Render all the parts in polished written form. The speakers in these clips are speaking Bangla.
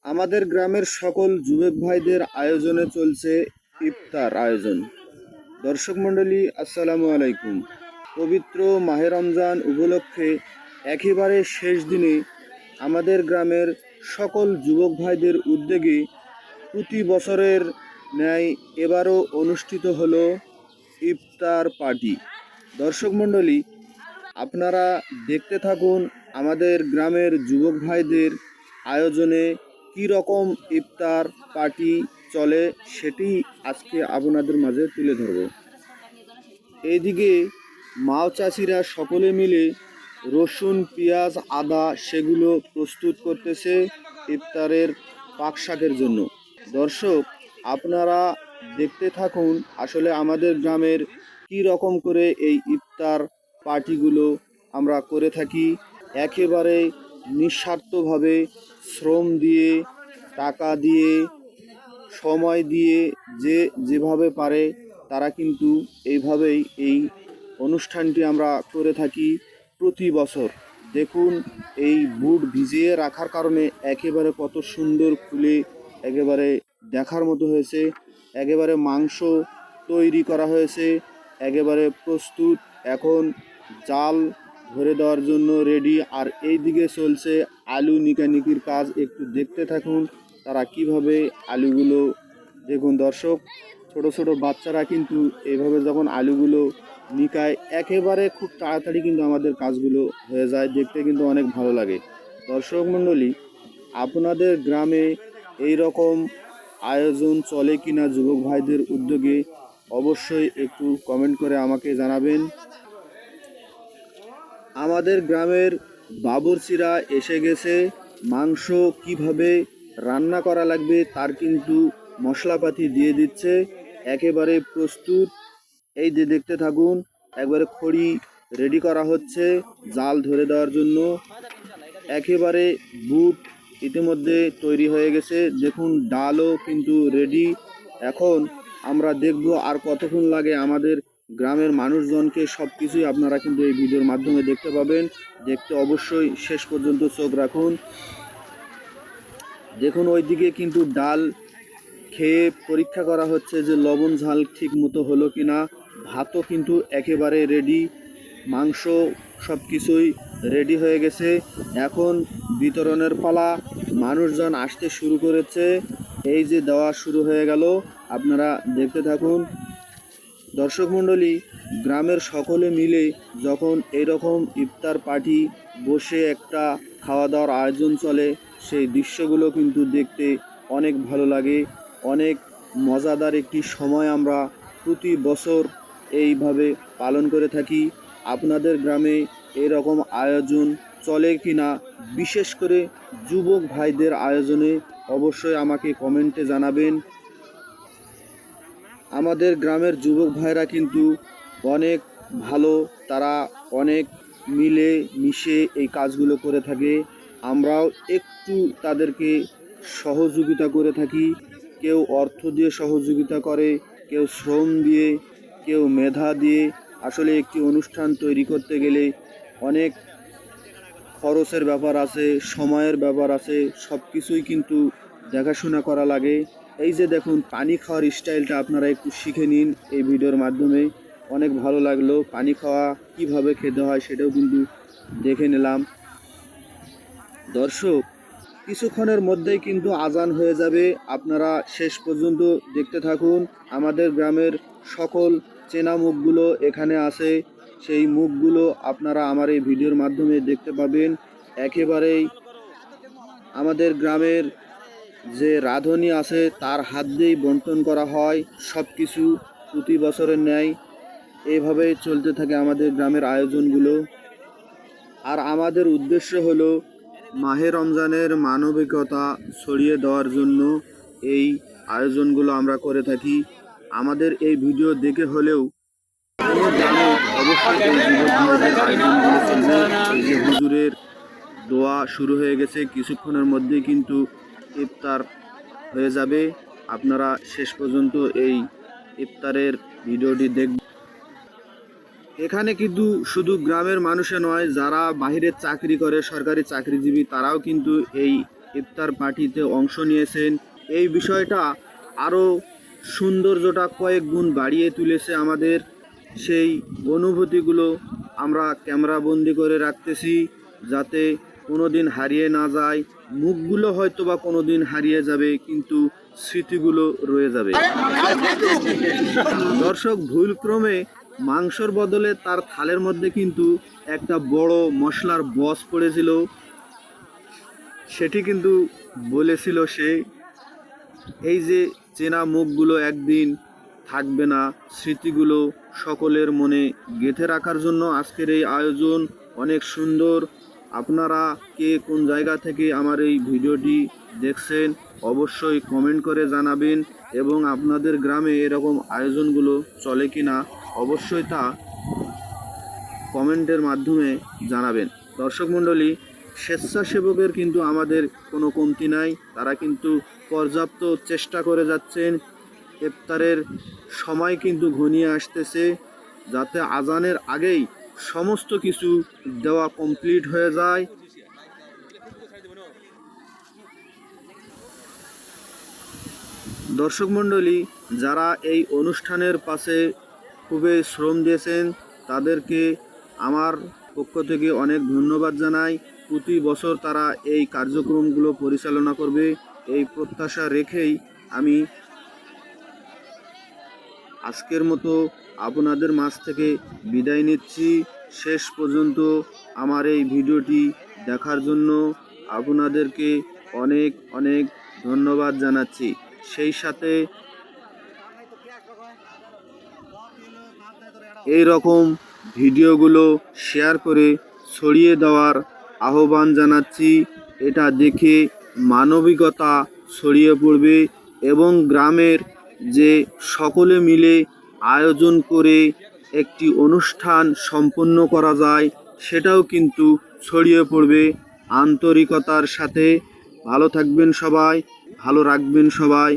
আমাদের গ্রামের সকল যুবক ভাইদের আয়োজনে চলছে ইফতার আয়োজন। দর্শক মণ্ডলী, আসসালামু আলাইকুম। পবিত্র মাহে রমজান উপলক্ষে একেবারে শেষ দিনে আমাদের গ্রামের সকল যুবক ভাইদের উদ্যোগে প্রতি বছরের ন্যায় এবারও অনুষ্ঠিত হলো ইফতার পার্টি। দর্শক মণ্ডলী, আপনারা দেখতে থাকুন আমাদের গ্রামের যুবক ভাইদের আয়োজনে কী রকম ইফতার পার্টি চলে, সেটি আজকে আপনাদের মাঝে তুলে ধরব। এইদিকে মাও চাষিরা সকলে মিলে রসুন, পেঁয়াজ, আদা সেগুলো প্রস্তুত করতেছে ইফতারের পাকশাকের জন্য। দর্শক, আপনারা দেখতে থাকুন আসলে আমাদের গ্রামের কী রকম করে এই ইফতার পার্টিগুলো আমরা করে থাকি। একেবারে নিঃস্বার্থভাবে শ্রম দিয়ে, টাকা দিয়ে, সময় দিয়ে যে যেভাবে পারে তারা কিন্তু এইভাবেই এই অনুষ্ঠানটি আমরা করে থাকি প্রতি বছর। দেখুন, এই বুট ভিজিয়ে রাখার কারণে একেবারে কত সুন্দর ফুলে একেবারে দেখার মতো হয়েছে। একেবারে মাংস তৈরি করা হয়েছে, একেবারে প্রস্তুত, এখন জাল ধরে দেওয়ার জন্য রেডি। আর এই দিকে চলছে আলু নিকানিকির কাজ। একটু দেখতে থাকুন তারা কিভাবে আলুগুলো, দেখুন দর্শক, ছোট ছোট বাচ্চারা কিন্তু এইভাবে যখন আলুগুলো নিকায় একেবারে খুব তাড়াতাড়ি কিন্তু আমাদের কাজগুলো হয়ে যায়, দেখতে কিন্তু অনেক ভালো লাগে। দর্শক মণ্ডলী, আপনাদের গ্রামে এই রকম আয়োজন চলে কিনা যুবক ভাইদের উদ্যোগে অবশ্যই একটু কমেন্ট করে আমাকে জানাবেন। আমাদের গ্রামের বাবুর্চিরা এসে গেছে। মাংস কিভাবে রান্না করা লাগবে তার কিন্তু মশলাপাতি দিয়ে দিচ্ছে, একেবারে প্রস্তুত। এই যে দেখতে থাকুন, একবারে খড়ি রেডি করা হচ্ছে জাল ধরে দেওয়ার জন্য। একেবারে বুট ইতিমধ্যে তৈরি হয়ে গেছে, দেখুন ডালও কিন্তু রেডি। এখন আমরা দেখব আর কতক্ষণ লাগে আমাদের গ্রামের মানুষজনকে। সব কিছুই আপনারা কিন্তু এই ভিডিওর মাধ্যমে দেখতে পাবেন। দেখতে অবশ্যই শেষ পর্যন্ত চোখ রাখুন। দেখুন ওইদিকে কিন্তু ডাল খেয়ে পরীক্ষা করা হচ্ছে যে লবণ ঝাল ঠিক মতো হলো কিনা। ভাতও কিন্তু একেবারে রেডি, মাংস সব কিছুই রেডি হয়ে গেছে। এখন বিতরণের পালা, মানুষজন আসতে শুরু করেছে। এই যে দেওয়া শুরু হয়ে গেল, আপনারা দেখতে থাকুন। দর্শক মণ্ডলী, গ্রামের সকলে মিলে যখন এইরকম ইফতার পার্টি বসে একটা খাওয়া দাওয়ার আয়োজন চলে, সেই দৃশ্যগুলো কিন্তু দেখতে অনেক ভালো লাগে। অনেক মজাদার একটি সময় আমরা প্রতি বছর এইভাবে পালন করে থাকি। আপনাদের গ্রামে এরকম আয়োজন চলে কিনা, বিশেষ করে যুবক ভাইদের আয়োজনে অবশ্যই আমাকে কমেন্টে জানাবেন। আমাদের গ্রামের যুবক ভাইরা কিন্তু অনেক ভালো, তারা অনেক মিলে মিশে এই কাজগুলো করে থাকে। আমরাও একটু তাদেরকে সহযোগিতা করে থাকি। কেউ অর্থ দিয়ে সহযোগিতা করে, কেউ শ্রম দিয়ে, কেউ মেধা দিয়ে। আসলে একটি অনুষ্ঠান তৈরি করতে গেলে অনেক খরচের ব্যাপার আছে, সময়ের ব্যাপার আছে, সব কিছুই কিন্তু দেখাশোনা করা লাগে। এই যে দেখুন, পানি খাওয়ার স্টাইলটা আপনারা একটু শিখে নিন এই ভিডিওর মাধ্যমে। অনেক ভালো লাগলো। পানি খাওয়া কিভাবে খেতে হয় সেটাও কিন্তু দেখে নিলাম। দর্শক, কিছুক্ষণের মধ্যেই কিন্তু আজান হয়ে যাবে, আপনারা শেষ পর্যন্ত দেখতে থাকুন। আমাদের গ্রামের সকল চেনা মুখগুলো এখানে আছে, সেই মুখগুলো আপনারা আমার এই ভিডিওর মাধ্যমে দেখতে পাবেন। একেবারেই আমাদের গ্রামের যে রাঁধুনি আছে তার হাত দিয়েই বন্টন করা হয় সব কিছু, প্রতি বছরের ন্যায় এইভাবেই চলতে থাকে আমাদের গ্রামের আয়োজনগুলো। আর আমাদের উদ্দেশ্য হলো মাহে রমজানের মানবিকতা ছড়িয়ে দেওয়ার জন্য এই আয়োজনগুলো আমরা করে থাকি। আমাদের এই ভিডিও দেখে হলেও কোনো গ্রামে অবশ্যই এই যুবক ভাইদের আয়োজনগুলো চলবে। এই যে হুজুরের দোয়া শুরু হয়ে গেছে, কিছুক্ষণের মধ্যেই কিন্তু ইফতার হয়ে যাবে। আপনারা শেষ পর্যন্ত এই ইফতারের ভিডিওটি দেখবেন। এখানে কিন্তু শুধু গ্রামের মানুষে নয়, যারা বাইরে চাকরি করে, সরকারি চাকরিজীবী, তারাও কিন্তু এই ইফতার পার্টিতে অংশ নিয়েছেন। এই বিষয়টা আরও সৌন্দর্যটা কয়েক গুণ বাড়িয়ে তুলেছে আমাদের। সেই অনুভূতিগুলো আমরা ক্যামেরাবন্দি করে রাখতেছি যাতে কোনো দিন হারিয়ে না যায়। মুখগুলো হয়তো বা কোনো দিন হারিয়ে যাবে, কিন্তু স্মৃতিগুলো রয়ে যাবে। দর্শক, ভুলক্রমে মাংসর বদলে তার থালের মধ্যে কিন্তু একটা বড় মশলার বস পড়েছিল। সেটি কিন্তু বলেছিল সে, এই যে চেনা মুখগুলো একদিন থাকবে না, স্মৃতিগুলো সকলের মনে গেঁথে রাখার জন্য আজকের এই আয়োজন অনেক সুন্দর। আপনারা কে কোন জায়গা থেকে আমার এই ভিডিওটি দেখছেন অবশ্যই কমেন্ট করে জানাবেন, এবং আপনাদের গ্রামে এরকম আয়োজনগুলো চলে কি না অবশ্যই তা কমেন্টের মাধ্যমে জানাবেন। দর্শক মণ্ডলী, স্বেচ্ছাসেবকের কিন্তু আমাদের কোনো কমতি নাই, তারা কিন্তু পর্যাপ্ত চেষ্টা করে যাচ্ছেন। ইফতারের সময় কিন্তু ঘনিয়ে আসতেছে, যাতে আজানের আগেই সমস্ত কিছু দেওয়া কমপ্লিট হয়ে যায়। দর্শক মণ্ডলী, যারা এই অনুষ্ঠানের পাশে খুবই শ্রম দিয়েছেন তাদেরকে আমার পক্ষ থেকে অনেক ধন্যবাদ জানাই। প্রতি বছর তারা এই কার্যক্রমগুলো পরিচালনা করবে, এই প্রত্যাশা রেখেই আমি আজকের মতো আপনাদের মাঝ থেকে বিদায় নিচ্ছি। শেষ পর্যন্ত আমার এই ভিডিওটি দেখার জন্য আপনাদেরকে অনেক অনেক ধন্যবাদ জানাচ্ছি। সেই সাথে এই রকম ভিডিওগুলো শেয়ার করে ছড়িয়ে দেওয়ার আহ্বান জানাচ্ছি। এটা দেখে মানবিকতা ছড়িয়ে পড়বে এবং গ্রামের যে সকলে মিলে আয়োজন করে একটি অনুষ্ঠান সম্পন্ন করা যায় সেটাও কিন্তু ছড়িয়ে পড়বে আন্তরিকতার সাথে। ভালো থাকবেন সবাই, ভালো রাখবেন সবাই,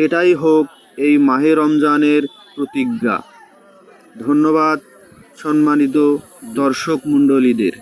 এটাই হোক এই মাহে রমজানের প্রতিজ্ঞা। ধন্যবাদ সম্মানিত দর্শক মণ্ডলীদের।